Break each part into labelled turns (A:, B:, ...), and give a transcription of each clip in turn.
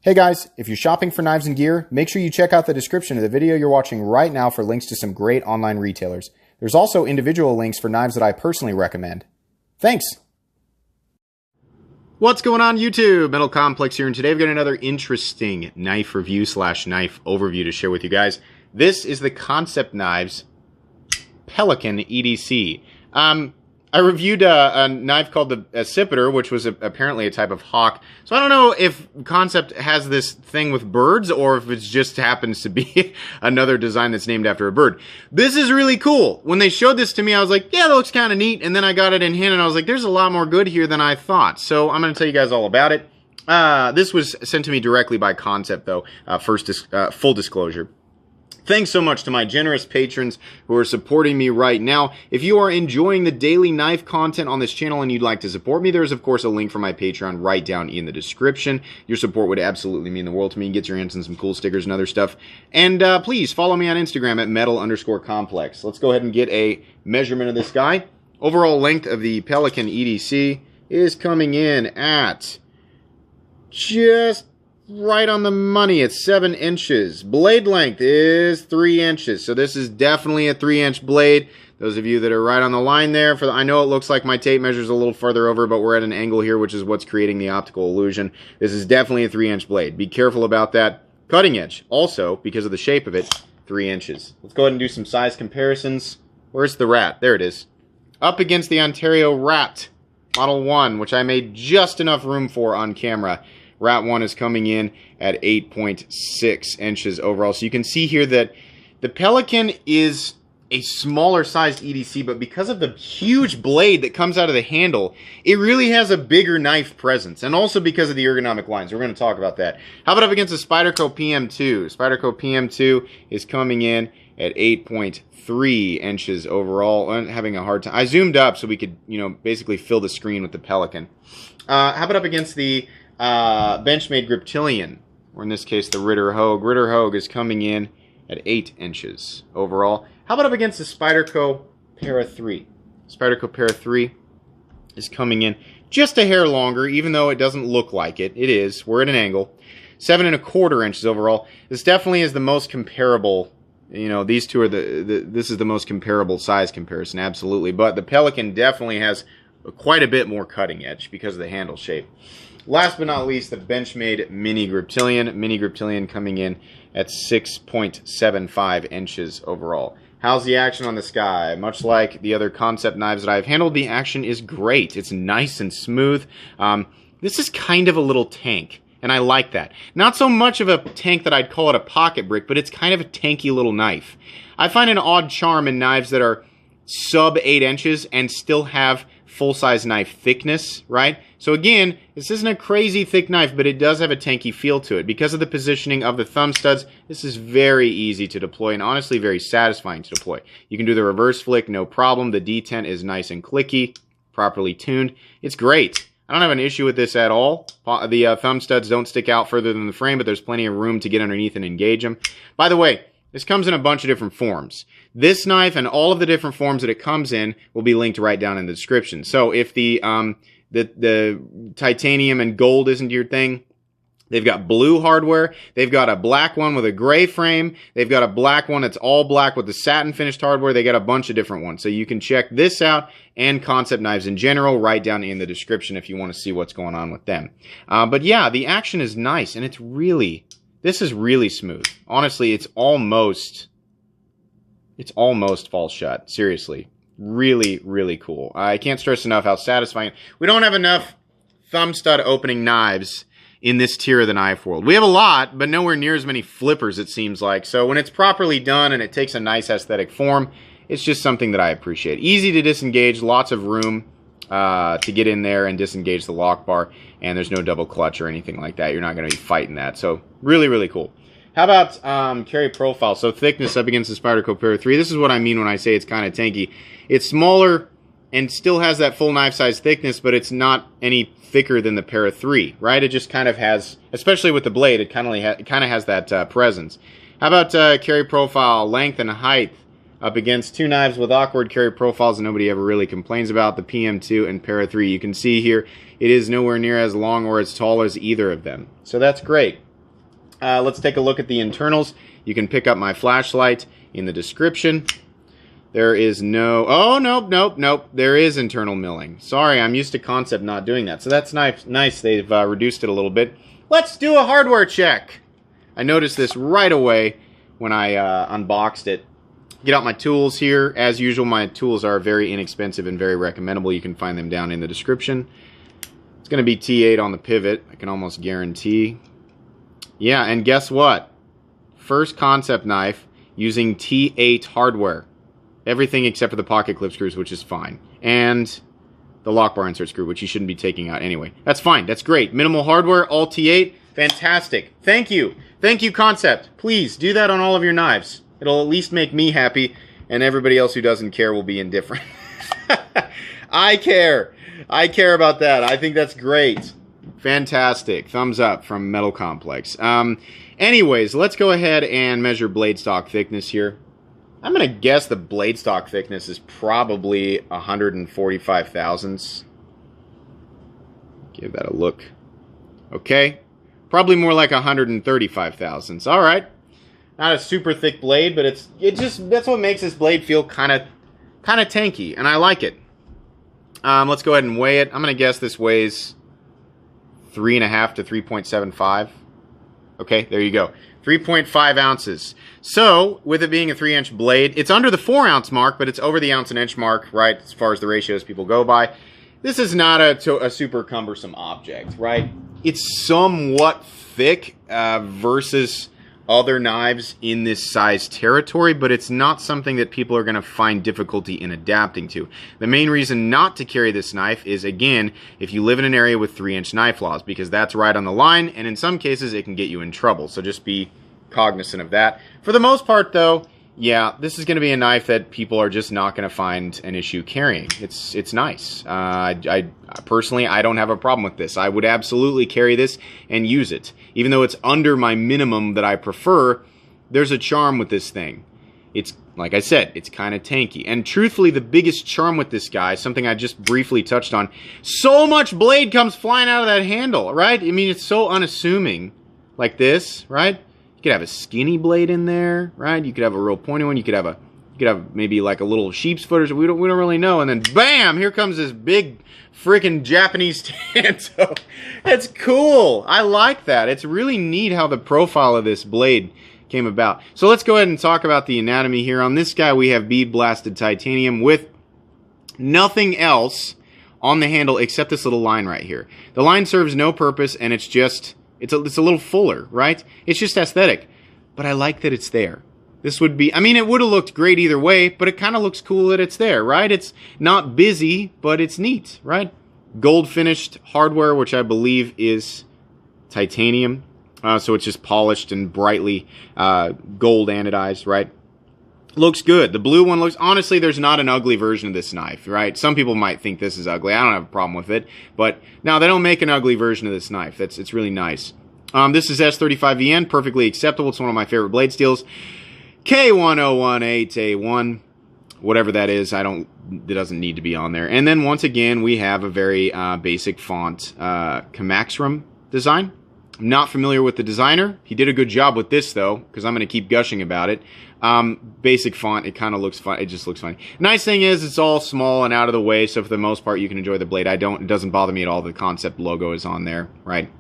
A: Hey guys, if you're shopping for knives and gear, make sure you check out the description of the video you're watching right now for links to some great online retailers. There's also individual links for knives that I personally recommend. Thanks!
B: What's going on YouTube? Metal Complex here, and today I've got another interesting knife review slash knife overview to share with you guys. This is the Kansept Knives Pelican EDC. I reviewed a knife called the Accipiter, which was apparently a type of hawk. So I don't know if Kansept has this thing with birds or if it just happens to be another design that's named after a bird. This is really cool. When they showed this to me, I was like, yeah, that looks kind of neat. And then I got it in hand and I was like, there's a lot more good here than I thought. So I'm going to tell you guys all about it. This was sent to me directly by Kansept, though, full disclosure. Thanks so much to my generous patrons who are supporting me right now. If you are enjoying the daily knife content on this channel and you'd like to support me, there's of course a link for my Patreon right down in the description. Your support would absolutely mean the world to me. Get your hands on some cool stickers and other stuff. And please follow me on Instagram at metal_complex. Let's go ahead and get a measurement of this guy. Overall length of the Pelican EDC is coming in at just right on the money. It's 7 inches. Blade length is 3 inches. So this is definitely a 3-inch blade. Those of you that are right on the line there, I know it looks like my tape measures a little further over, but we're at an angle here, which is what's creating the optical illusion. This is definitely a 3-inch blade. Be careful about that. Cutting edge, also, because of the shape of it, 3 inches. Let's go ahead and do some size comparisons. Where's the rat? There it is. Up against the Ontario Rat Model 1, which I made just enough room for on camera. Rat 1 is coming in at 8.6 inches overall. So you can see here that the Pelican is a smaller sized EDC, but because of the huge blade that comes out of the handle, it really has a bigger knife presence. And also because of the ergonomic lines. We're going to talk about that. How about up against the Spyderco PM2? Spyderco PM2 is coming in at 8.3 inches overall. I'm having a hard time. I zoomed up so we could, basically fill the screen with the Pelican. How about up against the Benchmade Griptilian, or in this case the Ritter Hogue. Ritter Hogue is coming in at 8 inches overall. How about up against the Spyderco Para 3? Spyderco Para 3 is coming in just a hair longer, even though it doesn't look like it. It is. We're at an angle. 7.25 inches overall. This definitely is the most comparable. These two are this is the most comparable size comparison, absolutely. But the Pelican definitely has quite a bit more cutting edge because of the handle shape. Last but not least, the Benchmade Mini Griptilian. Mini Griptilian coming in at 6.75 inches overall. How's the action on this guy? Much like the other Kansept knives that I've handled, the action is great. It's nice and smooth. This is kind of a little tank, and I like that. Not so much of a tank that I'd call it a pocket brick, but it's kind of a tanky little knife. I find an odd charm in knives that are sub 8 inches and still have full-size knife thickness, right? So again, this isn't a crazy thick knife, but it does have a tanky feel to it. Because of the positioning of the thumb studs, this is very easy to deploy and honestly very satisfying to deploy. You can do the reverse flick, no problem. The detent is nice and clicky, properly tuned. It's great. I don't have an issue with this at all. The thumb studs don't stick out further than the frame, but there's plenty of room to get underneath and engage them. By the way, this comes in a bunch of different forms. This knife and all of the different forms that it comes in will be linked right down in the description. So if the titanium and gold isn't your thing, they've got blue hardware. They've got a black one with a gray frame. They've got a black one that's all black with the satin finished hardware. They got a bunch of different ones. So you can check this out and Kansept knives in general right down in the description if you want to see what's going on with them. But yeah, the action is nice and this is really smooth. Honestly, it's almost falls shut. Seriously. Really, really cool. I can't stress enough how satisfying. We don't have enough thumb stud opening knives in this tier of the knife world. We have a lot, but nowhere near as many flippers, it seems like. So when it's properly done and it takes a nice aesthetic form, it's just something that I appreciate. Easy to disengage, lots of room to get in there and disengage the lock bar, and there's no double clutch or anything like that. You're not going to be fighting that. So really, really cool. How about carry profile? So thickness up against the Spyderco Para 3. This is what I mean when I say it's kind of tanky. It's smaller and still has that full knife size thickness, but it's not any thicker than the Para 3, right? It just kind of has, especially with the blade, it kind of has that presence. How about carry profile, length and height? Up against two knives with awkward carry profiles that nobody ever really complains about, the PM2 and Para 3. You can see here, it is nowhere near as long or as tall as either of them. So that's great. Let's take a look at the internals. You can pick up my flashlight in the description. There is no... Oh, nope. There is internal milling. Sorry, I'm used to Kansept not doing that. So that's nice. They've reduced it a little bit. Let's do a hardware check. I noticed this right away when I unboxed it. Get out my tools here. As usual, my tools are very inexpensive and very recommendable. You can find them down in the description. It's going to be T8 on the pivot. I can almost guarantee. Yeah, and guess what? First Kansept knife using T8 hardware. Everything except for the pocket clip screws, which is fine. And the lock bar insert screw, which you shouldn't be taking out anyway. That's fine. That's great. Minimal hardware, all T8. Fantastic. Thank you. Thank you, Kansept. Please do that on all of your knives. It'll at least make me happy, and everybody else who doesn't care will be indifferent. I care. I care about that. I think that's great. Fantastic. Thumbs up from Metal Complex. Anyways, let's go ahead and measure blade stock thickness here. I'm going to guess the blade stock thickness is probably 145 thousandths. Give that a look. Okay. Probably more like 135 thousandths. All right. Not a super thick blade, but that's what makes this blade feel kind of tanky, and I like it. Let's go ahead and weigh it. I'm going to guess this weighs 3.5 to 3.75. Okay, there you go. 3.5 ounces. So, with it being a 3-inch blade, it's under the 4-ounce mark, but it's over the ounce and inch mark, right, as far as the ratios people go by. This is not a super cumbersome object, right? It's somewhat thick versus other knives in this size territory, but it's not something that people are going to find difficulty in adapting to. The main reason not to carry this knife is, again, if you live in an area with 3-inch knife laws, because that's right on the line, and in some cases it can get you in trouble, so just be cognizant of that. For the most part, though, yeah, this is going to be a knife that people are just not going to find an issue carrying. It's nice. I personally, I don't have a problem with this. I would absolutely carry this and use it. Even though it's under my minimum that I prefer, there's a charm with this thing. It's, like I said, it's kind of tanky. And truthfully, the biggest charm with this guy, something I just briefly touched on, so much blade comes flying out of that handle, right? I mean, it's so unassuming, like this, right? You could have a skinny blade in there, right? You could have a real pointy one. You could have maybe like a little sheep's foot or something. We don't really know. And then bam, here comes this big freaking Japanese tanto. It's cool. I like that. It's really neat how the profile of this blade came about. So let's go ahead and talk about the anatomy here. On this guy, we have bead blasted titanium with nothing else on the handle except this little line right here. The line serves no purpose, and it's a little fuller, right? It's just aesthetic. But I like that it's there. This would be, I mean, it would have looked great either way, but it kind of looks cool that it's there, right? It's not busy, but it's neat, right? Gold finished hardware, which I believe is titanium. So it's just polished and brightly gold anodized, right? Looks good. The blue one looks, honestly, there's not an ugly version of this knife, right? Some people might think this is ugly. I don't have a problem with it. But no, they don't make an ugly version of this knife. It's really nice. This is S35VN, perfectly acceptable. It's one of my favorite blade steels. K1018A1, whatever that is, it doesn't need to be on there. And then once again, we have a very basic font Kamaxrum design. I'm not familiar with the designer. He did a good job with this though, because I'm going to keep gushing about it. Basic font, it kind of looks fun. It just looks funny. Nice thing is it's all small and out of the way, so for the most part you can enjoy the blade. It doesn't bother me at all. The Kansept logo is on there, right?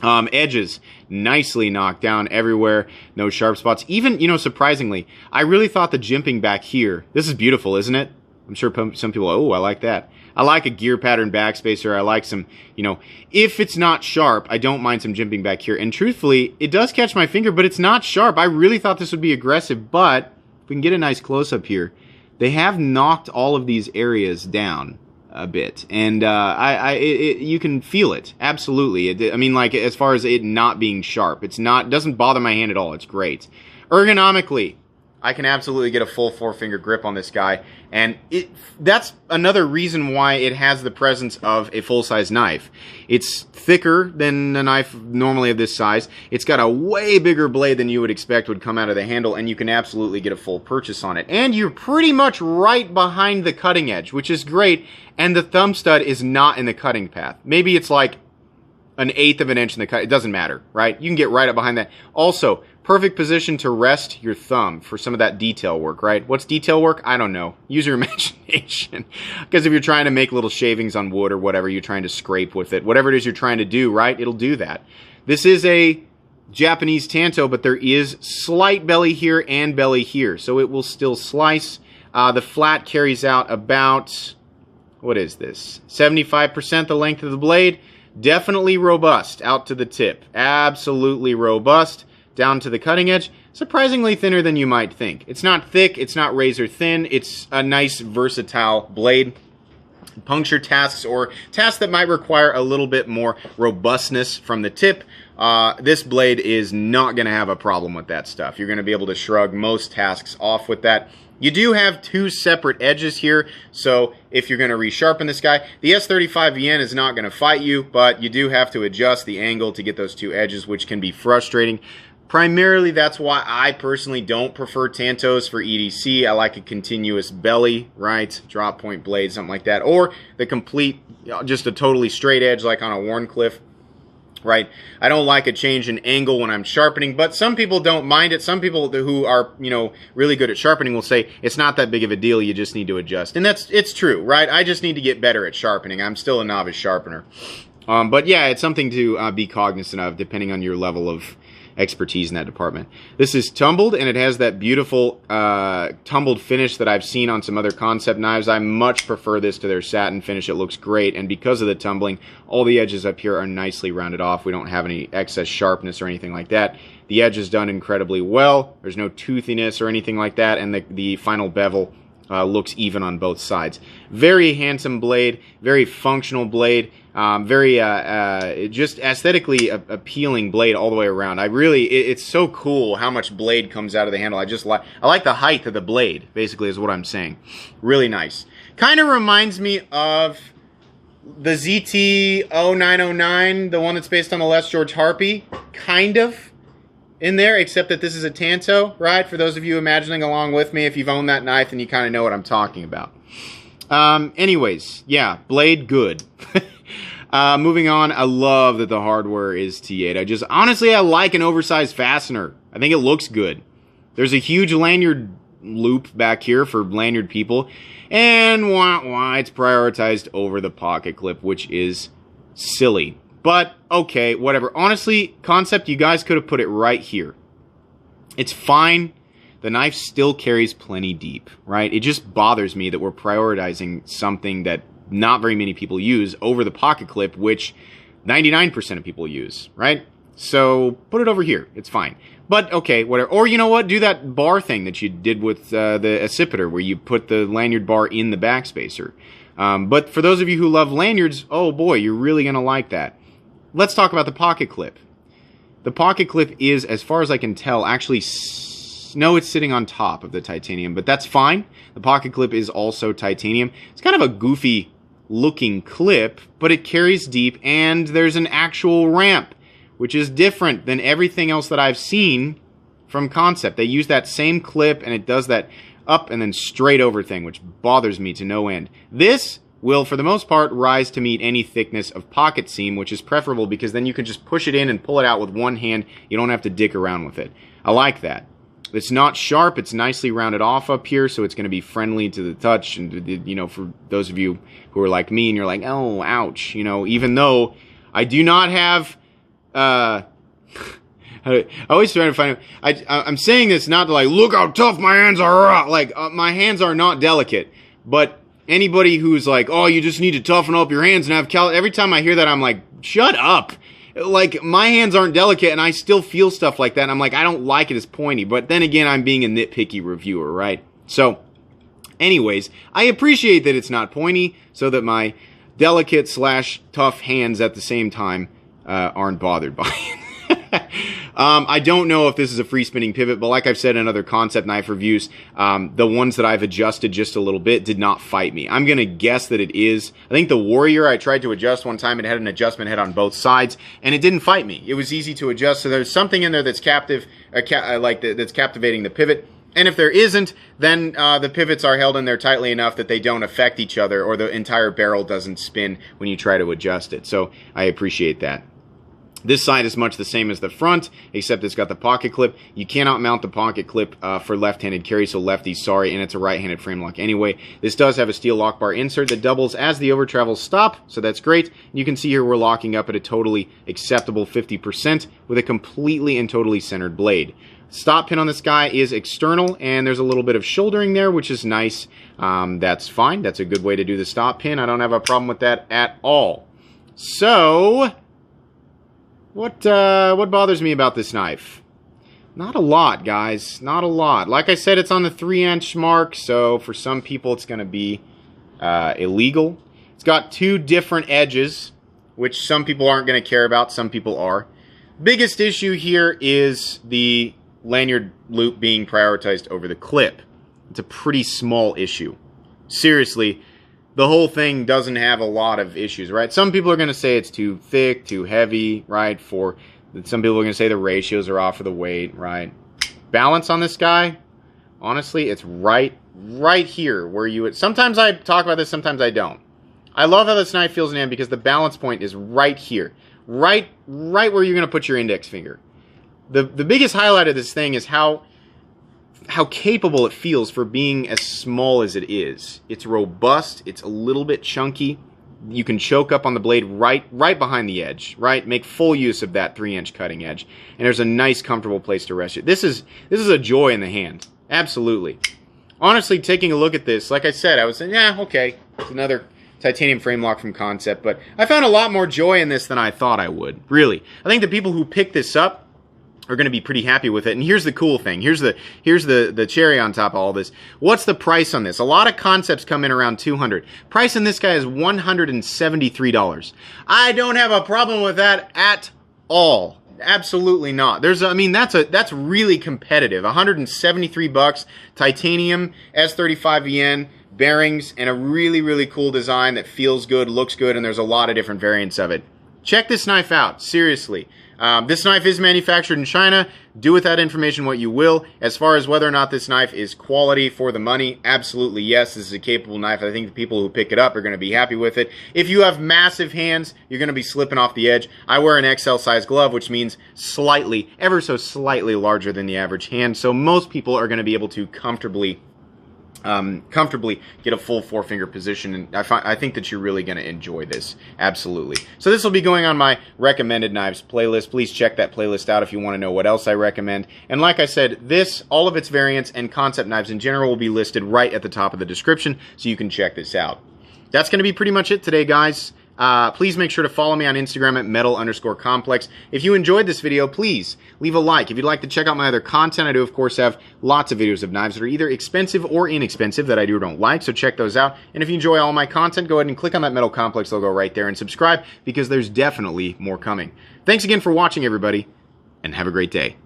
B: Edges nicely knocked down everywhere, no sharp spots. Even, you know, surprisingly, I really thought the jimping back here, this is beautiful, isn't it? I'm sure some people, oh, I like that. I like a gear pattern backspacer. I like some, you know, if it's not sharp, I don't mind some jimping back here. And truthfully, it does catch my finger, but it's not sharp. I really thought this would be aggressive, but if we can get a nice close-up here, they have knocked all of these areas down a bit, and you can feel it, absolutely. I mean, like, as far as it not being sharp, it doesn't bother my hand at all. It's great. Ergonomically, I can absolutely get a full 4-finger grip on this guy, and that's another reason why it has the presence of a full-size knife. It's thicker than a knife normally of this size. It's got a way bigger blade than you would expect would come out of the handle, and you can absolutely get a full purchase on it. And you're pretty much right behind the cutting edge, which is great, and the thumb stud is not in the cutting path. Maybe it's like an eighth of an inch in the cut. It doesn't matter, right? You can get right up behind that. Also, perfect position to rest your thumb for some of that detail work, right? What's detail work? I don't know. Use your imagination. Because if you're trying to make little shavings on wood or whatever, you're trying to scrape with it. Whatever it is you're trying to do, right? It'll do that. This is a Japanese tanto, but there is slight belly here and belly here. So it will still slice. The flat carries out about, what is this? 75% the length of the blade. Definitely robust out to the tip. Absolutely robust down to the cutting edge. Surprisingly thinner than you might think. It's not thick. It's not razor thin. It's a nice versatile blade. Puncture tasks or tasks that might require a little bit more robustness from the tip. This blade is not going to have a problem with that stuff. You're going to be able to shrug most tasks off with that. You do have two separate edges here, so if you're going to resharpen this guy, the S35VN is not going to fight you, but you do have to adjust the angle to get those two edges, which can be frustrating. Primarily, that's why I personally don't prefer tantos for EDC. I like a continuous belly, right? Drop point blade, something like that. Or the complete, just a totally straight edge like on a Wharncliffe. Right? I don't like a change in angle when I'm sharpening, but some people don't mind it. Some people who are, really good at sharpening will say it's not that big of a deal, you just need to adjust. And it's true, right? I just need to get better at sharpening. I'm still a novice sharpener. But yeah, it's something to be cognizant of depending on your level of expertise in that department. This is tumbled, and it has that beautiful tumbled finish that I've seen on some other Kansept knives. I much prefer this to their satin finish. It looks great, and because of the tumbling, all the edges up here are nicely rounded off. We don't have any excess sharpness or anything like that. The edge is done incredibly well. There's no toothiness or anything like that, and the final bevel looks even on both sides. Very handsome blade, very functional blade, very just aesthetically appealing blade all the way around. It's so cool how much blade comes out of the handle. I like the height of the blade, basically is what I'm saying. Really nice. Kind of reminds me of the ZT-0909, the one that's based on the Les George Harpy, kind of. In there, except that this is a tanto, right? For those of you imagining along with me, if you've owned that knife, then you kind of know what I'm talking about. Anyways, yeah, blade good. Moving on, I love that the hardware is T8. Honestly, I like an oversized fastener. I think it looks good. There's a huge lanyard loop back here for lanyard people, and it's prioritized over the pocket clip, which is silly. But, okay, whatever. Honestly, Kansept, you guys could have put it right here. It's fine. The knife still carries plenty deep, right? It just bothers me that we're prioritizing something that not very many people use over the pocket clip, which 99% of people use, right? So, put it over here. It's fine. But, okay, whatever. Or, you know what? Do that bar thing that you did with the accipiter, where you put the lanyard bar in the backspacer. But for those of you who love lanyards, oh boy, you're really going to like that. Let's talk about the pocket clip. The pocket clip is, as far as I can tell, actually, no, it's sitting on top of the titanium, but that's fine. The pocket clip is also titanium. It's kind of a goofy looking clip, but it carries deep, and there's an actual ramp, which is different than everything else that I've seen from Kansept. They use that same clip, and it does that up and then straight over thing, which bothers me to no end. This will, for the most part, rise to meet any thickness of pocket seam, which is preferable because then you can just push it in and pull it out with one hand. You don't have to dick around with it. I like that. It's not sharp. It's nicely rounded off up here, so it's going to be friendly to the touch. And, for those of you who are like me and you're like, oh, ouch, even though I do not have... I always try to find... I'm saying this not to look how tough my hands are. My hands are not delicate, but... Anybody who's like, oh, you just need to toughen up your hands and have every time I hear that, I'm like, shut up. My hands aren't delicate, and I still feel stuff like that, and I'm like, I don't like it as pointy. But then again, I'm being a nitpicky reviewer, right? So, anyways, I appreciate that it's not pointy, so that my delicate / tough hands at the same time aren't bothered by it. I don't know if this is a free spinning pivot, but like I've said in other Kansept knife reviews, the ones that I've adjusted just a little bit did not fight me. I'm going to guess that it is. I think the Warrior I tried to adjust one time. It had an adjustment head on both sides, and it didn't fight me. It was easy to adjust, so there's something in there that's captive, that's captivating the pivot. And if there isn't, then the pivots are held in there tightly enough that they don't affect each other, or the entire barrel doesn't spin when you try to adjust it. So I appreciate that. This side is much the same as the front, except it's got the pocket clip. You cannot mount the pocket clip for left-handed carry, so lefties, sorry, and it's a right-handed frame lock anyway. This does have a steel lock bar insert that doubles as the over travel stop, so that's great. You can see here we're locking up at a totally acceptable 50% with a completely and totally centered blade. Stop pin on this guy is external, and there's a little bit of shouldering there, which is nice. That's fine. That's a good way to do the stop pin. I don't have a problem with that at all. So what bothers me about this knife? Not a lot, guys. Not a lot. Like I said, it's on the 3-inch mark, so for some people it's going to be illegal. It's got 2 different edges, which some people aren't going to care about, some people are. Biggest issue here is the lanyard loop being prioritized over the clip. It's a pretty small issue. Seriously, the whole thing doesn't have a lot of issues, right? Some people are going to say it's too thick, too heavy, right? Some people are going to say the ratios are off for the weight, right? Balance on this guy, honestly, it's right here where you would... Sometimes I talk about this, sometimes I don't. I love how this knife feels in hand because the balance point is right here. Right where you're going to put your index finger. The biggest highlight of this thing is how capable it feels for being as small as it is. It's robust, it's a little bit chunky. You can choke up on the blade right behind the edge, right? Make full use of that 3-inch cutting edge. And there's a nice, comfortable place to rest it. This is a joy in the hand. Absolutely. Honestly, taking a look at this, like I said, I was saying, yeah, okay, it's another titanium frame lock from Kansept, but I found a lot more joy in this than I thought I would, really. I think the people who pick this up are going to be pretty happy with it. And here's the cool thing. Here's the cherry on top of all this. What's the price on this? A lot of Kansepts come in around $200. Price on this guy is $173. I don't have a problem with that at all. Absolutely not. That's really competitive. $173, titanium, S35VN, bearings, and a really cool design that feels good, looks good, and there's a lot of different variants of it. Check this knife out, seriously. This knife is manufactured in China. Do with that information what you will. As far as whether or not this knife is quality for the money, absolutely yes, this is a capable knife. I think the people who pick it up are going to be happy with it. If you have massive hands, you're going to be slipping off the edge. I wear an XL size glove, which means slightly, ever so slightly larger than the average hand, so most people are going to be able to comfortably get a full 4-finger position, and I think that you're really going to enjoy this. Absolutely. So this will be going on my recommended knives playlist. Please check that playlist out if you want to know what else I recommend. And like I said, all of its variants and Kansept knives in general will be listed right at the top of the description, so you can check this out. That's going to be pretty much it today, guys. Please make sure to follow me on Instagram at metal_complex. If you enjoyed this video, please leave a like. If you'd like to check out my other content, I do, of course, have lots of videos of knives that are either expensive or inexpensive that I do or don't like, so check those out. And if you enjoy all my content, go ahead and click on that Metal Complex logo right there and subscribe, because there's definitely more coming. Thanks again for watching, everybody, and have a great day.